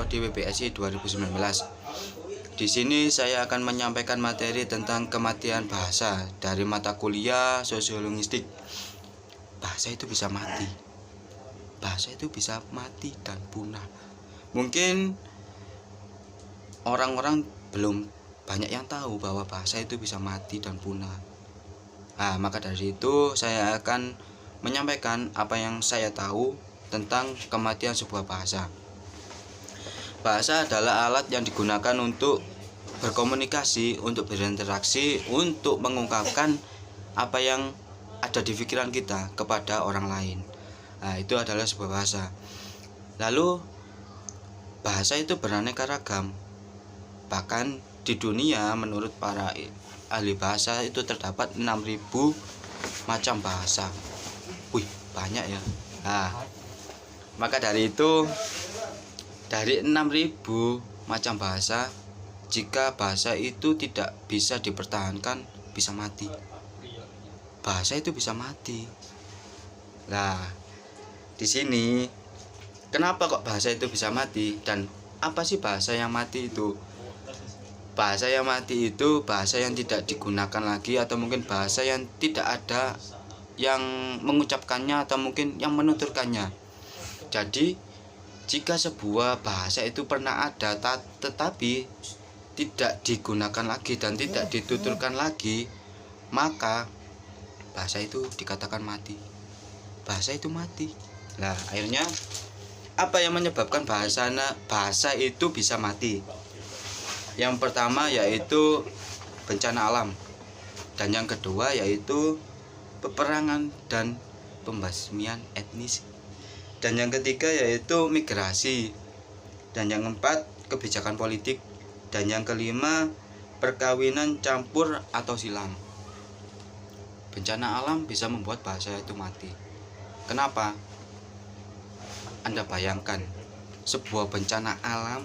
Prodi WBSI 2019. Di sini saya akan menyampaikan materi tentang kematian bahasa dari mata kuliah sosiolinguistik. Bahasa itu bisa mati. Bahasa itu bisa mati dan punah. Mungkin orang-orang belum banyak yang tahu bahwa bahasa itu bisa mati dan punah. Maka dari itu saya akan menyampaikan apa yang saya tahu tentang kematian sebuah bahasa. Bahasa adalah alat yang digunakan untuk berkomunikasi, untuk berinteraksi, untuk mengungkapkan apa yang ada di pikiran kita kepada orang lain. Itu adalah sebuah bahasa. Lalu bahasa itu beraneka ragam. Bahkan di dunia menurut para ahli bahasa itu terdapat 6.000 macam bahasa. Banyak ya. Maka dari itu, dari 6.000 macam bahasa, jika bahasa itu tidak bisa dipertahankan, bisa mati. Bahasa itu bisa mati. Di sini kenapa kok bahasa itu bisa mati, dan apa sih bahasa yang mati itu? Bahasa yang mati itu bahasa yang tidak digunakan lagi, atau mungkin bahasa yang tidak ada yang mengucapkannya atau mungkin yang menuturkannya. Jadi jika sebuah bahasa itu pernah ada tetapi tidak digunakan lagi dan tidak dituturkan lagi, maka bahasa itu dikatakan mati. Bahasa itu mati. Akhirnya apa yang menyebabkan bahasa itu bisa mati? Yang pertama yaitu bencana alam, dan yang kedua yaitu peperangan dan pembasmian etnis, dan yang ketiga yaitu migrasi, dan yang keempat kebijakan politik, dan yang kelima perkawinan campur atau silang. Bencana alam bisa membuat bahasa itu mati. Kenapa? Anda bayangkan sebuah bencana alam,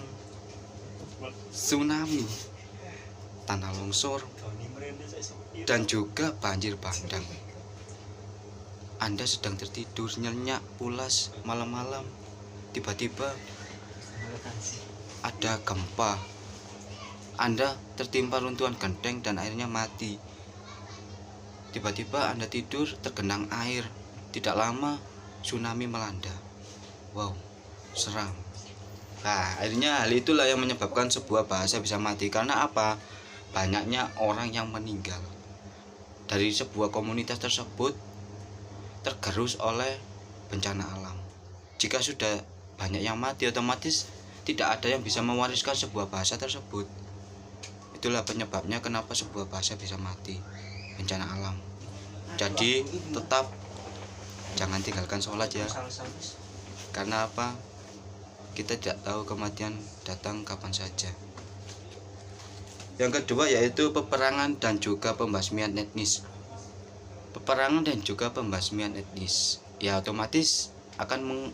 tsunami, tanah longsor, dan juga banjir bandang. Anda sedang tertidur nyenyak pulas malam-malam, tiba-tiba ada gempa. Anda tertimpa runtuhan genteng dan akhirnya mati. Tiba-tiba Anda tidur tergenang air, tidak lama tsunami melanda. Seram. Akhirnya hal itulah yang menyebabkan sebuah bahasa bisa mati. Karena apa? Banyaknya orang yang meninggal dari sebuah komunitas tersebut tergerus oleh bencana alam. Jika sudah banyak yang mati, otomatis tidak ada yang bisa mewariskan sebuah bahasa tersebut. Itulah penyebabnya kenapa sebuah bahasa bisa mati, bencana alam. Jadi tetap jangan tinggalkan sholat ya. Karena apa? Kita tidak tahu kematian datang kapan saja. Yang kedua yaitu peperangan dan juga pembasmian etnis. Peperangan dan juga pembasmian etnis, ya otomatis akan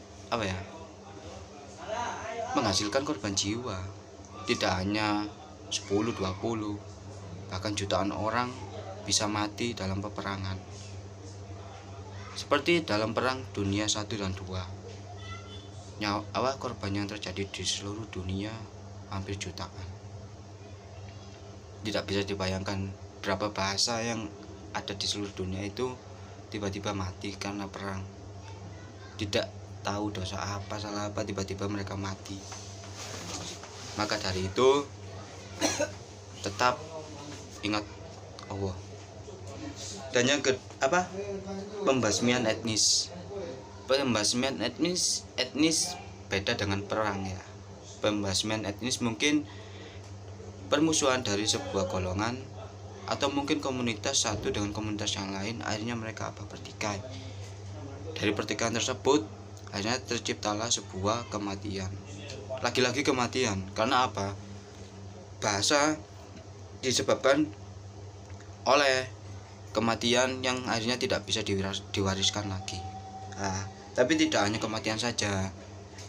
menghasilkan korban jiwa. Tidak hanya 10, 20, bahkan jutaan orang bisa mati dalam peperangan. Seperti dalam perang dunia 1 dan 2. Korban yang terjadi di seluruh dunia hampir jutaan. Tidak bisa dibayangkan berapa bahasa yang ada di seluruh dunia itu tiba-tiba mati karena perang. Tidak tahu dosa apa, salah apa, tiba-tiba mereka mati. Maka dari itu tetap ingat Allah. Dan yang pembasmian etnis. Pembasmian etnis beda dengan perang ya. Pembasmian etnis mungkin permusuhan dari sebuah golongan atau mungkin komunitas satu dengan komunitas yang lain, akhirnya mereka bertikai. Dari pertikaian tersebut akhirnya terciptalah sebuah kematian. Lagi-lagi kematian. Karena apa? Bahasa disebabkan oleh kematian yang akhirnya tidak bisa diwariskan lagi. Tapi tidak hanya kematian saja.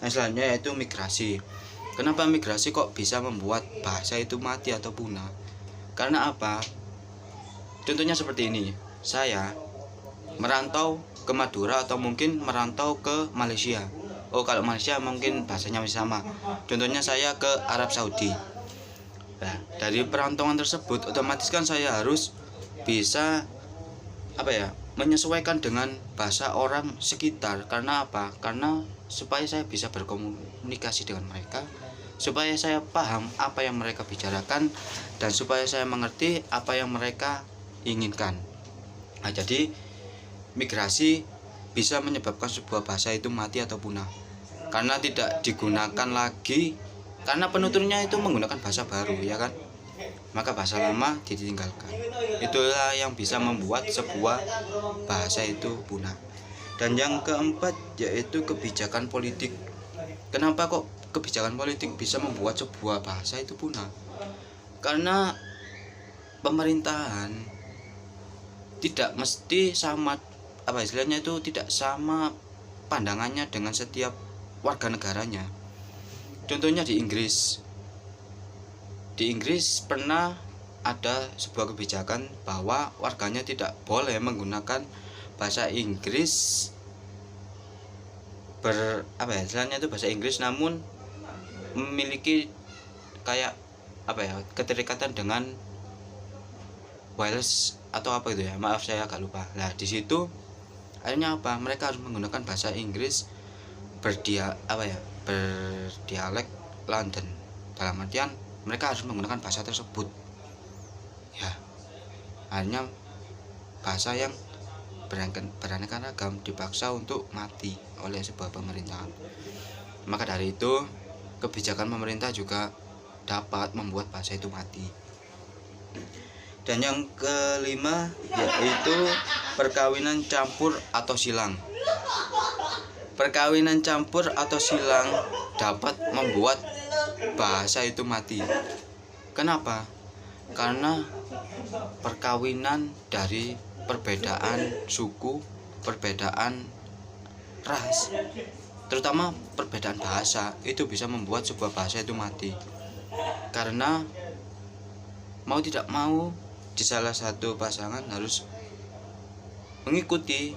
Selanjutnya yaitu migrasi. Kenapa migrasi kok bisa membuat bahasa itu mati atau punah? Karena apa? Contohnya seperti ini. Saya merantau ke Madura atau mungkin merantau ke Malaysia. Oh, kalau Malaysia mungkin bahasanya masih sama. Contohnya saya ke Arab Saudi. Nah, dari perantauan tersebut otomatis kan saya harus bisa menyesuaikan dengan bahasa orang sekitar. Karena apa? Karena supaya saya bisa berkomunikasi dengan mereka, supaya saya paham apa yang mereka bicarakan, dan supaya saya mengerti apa yang mereka inginkan. Nah, jadi migrasi bisa menyebabkan sebuah bahasa itu mati atau punah karena tidak digunakan lagi, karena penuturnya itu menggunakan bahasa baru, ya kan? Maka bahasa lama ditinggalkan. Itulah yang bisa membuat sebuah bahasa itu punah. Dan yang keempat yaitu kebijakan politik. Kenapa kok kebijakan politik bisa membuat sebuah bahasa itu punah? Karena pemerintahan tidak mesti sama, istilahnya itu tidak sama pandangannya dengan setiap warga negaranya. Contohnya di Inggris pernah ada sebuah kebijakan bahwa warganya tidak boleh menggunakan bahasa Inggris istilahnya itu bahasa Inggris, namun memiliki kayak keterikatan dengan Wales atau apa itu ya, maaf saya agak lupa. Nah, di situ akhirnya mereka harus menggunakan bahasa Inggris berdialek London, dalam artian mereka harus menggunakan bahasa tersebut. Ya, akhirnya bahasa yang beraneka ragam dipaksa untuk mati oleh sebuah pemerintahan. Maka dari itu kebijakan pemerintah juga dapat membuat bahasa itu mati. Dan yang kelima yaitu perkawinan campur atau silang. Perkawinan campur atau silang dapat membuat bahasa itu mati. Kenapa? Karena perkawinan dari perbedaan suku, perbedaan ras, terutama perbedaan bahasa, itu bisa membuat sebuah bahasa itu mati. Karena mau tidak mau di salah satu pasangan harus mengikuti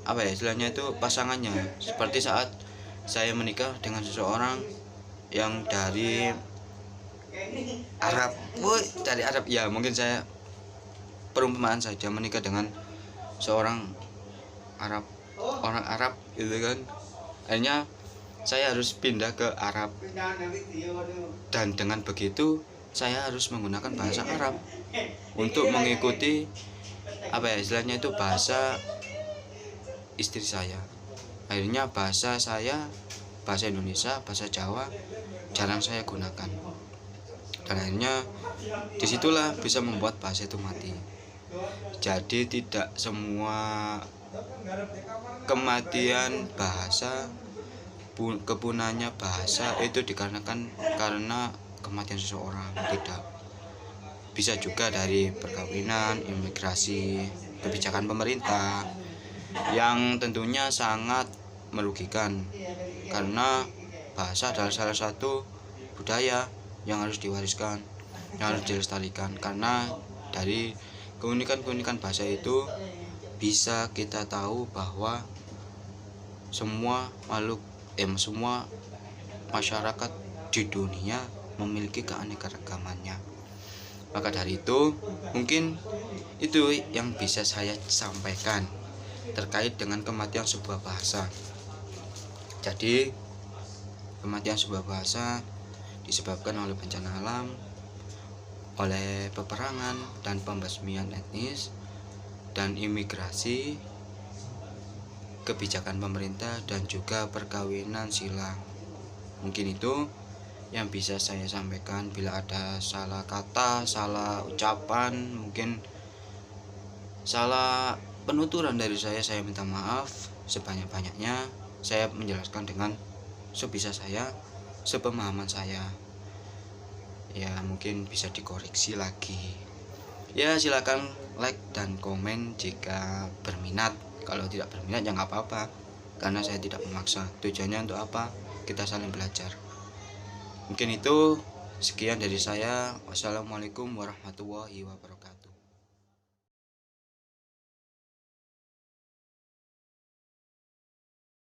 istilahnya itu pasangannya. Seperti saat saya menikah dengan seseorang yang dari Arab, ya, mungkin saya perumpamaan saja, menikah dengan seorang orang Arab gitu kan. Akhirnya saya harus pindah ke Arab, dan dengan begitu saya harus menggunakan bahasa Arab untuk mengikuti istilahnya itu bahasa istri saya. Akhirnya bahasa Indonesia, bahasa Jawa jarang saya gunakan, dan akhirnya disitulah bisa membuat bahasa itu mati. Jadi tidak semua kematian bahasa, kepunahannya bahasa itu dikarenakan karena kematian seseorang. Tidak, bisa juga dari perkawinan, imigrasi, kebijakan pemerintah yang tentunya sangat merugikan, karena bahasa adalah salah satu budaya yang harus diwariskan, yang harus dilestarikan. Karena dari keunikan bahasa itu bisa kita tahu bahwa semua masyarakat di dunia memiliki keanekaragamannya. Maka dari itu mungkin itu yang bisa saya sampaikan terkait dengan kematian sebuah bahasa. Jadi kematian sebuah bahasa disebabkan oleh bencana alam, oleh peperangan dan pembasmian etnis, dan imigrasi, kebijakan pemerintah, dan juga perkawinan silang. Mungkin itu yang bisa saya sampaikan. Bila ada salah kata, salah ucapan, mungkin salah penuturan dari saya minta maaf sebanyak-banyaknya. Saya menjelaskan dengan sebisa saya, sepemahaman saya. Ya, mungkin bisa dikoreksi lagi. Ya, silakan like dan komen jika berminat. Kalau tidak berminat ya nggak apa-apa, karena saya tidak memaksa. Tujuannya untuk apa? Kita saling belajar. Mungkin itu sekian dari saya. Wassalamualaikum warahmatullahi wabarakatuh.